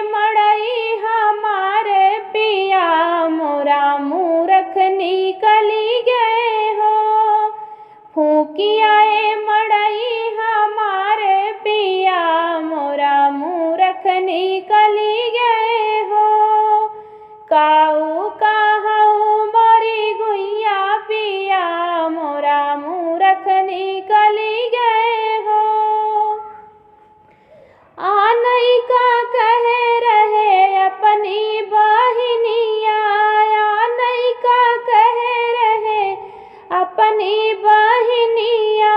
मड़ई हमारे पिया मोरा मूरख निकली गए हो। फूकियाए मड़ई हमारे पिया मोरा मूरख निकली गए हो। काऊ कहूँ मोरी गुइया पिया मोरा मूरख निकली गए हो। आनई का कह रहे अपनी बहिनिया, आनई का कह रहे अपनी बहिनिया,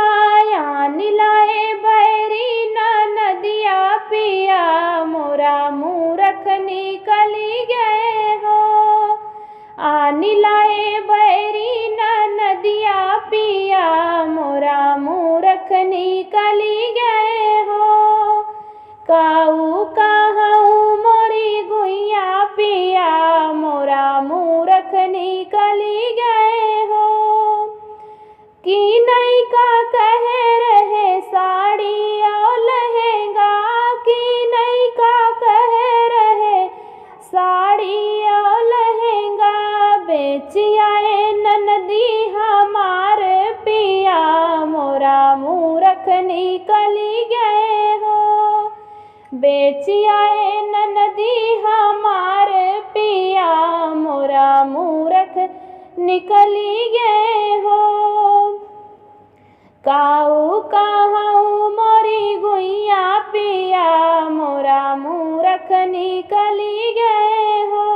आन लाए बैरी नदिया पिया मोरा मूरख निकली गए हो। आन लाए बैरी नदिया पिया मोरा मूरख निकली गए हो। काऊ कहूँ मोरी गुइया पिया मोरा मूरख निकली गए हो। कि नहीं का कह रहे साड़ी और लहंगा, कि नहीं का कह रहे साड़ी और लहंगा, बेची आए ननदी हमारे पिया मोरा मूरख निकली गए हो। बेची आए ननदी हमारे पिया मोरा मूरख निकली गए हो। काऊ कहूँ मोरी गुइया पिया मोरा मूरख निकली गए हो।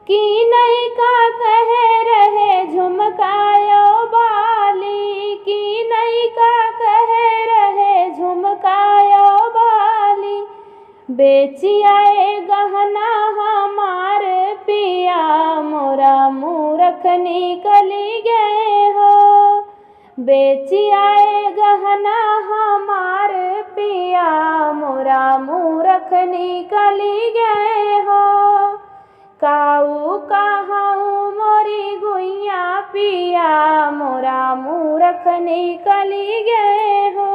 कि नहीं का कह रहे झुमकायो बाली, कि नहीं का कह रहे झुमकायो बाली, बेची आए गहना हमारे पिया मोरा मूरख निकली गए हो। बेची आए गहना हमारे पिया मोरा मूरख निकली गए हो। काऊ कहूँ मोरी गुइया पिया मोरा मूरख निकली गए हो।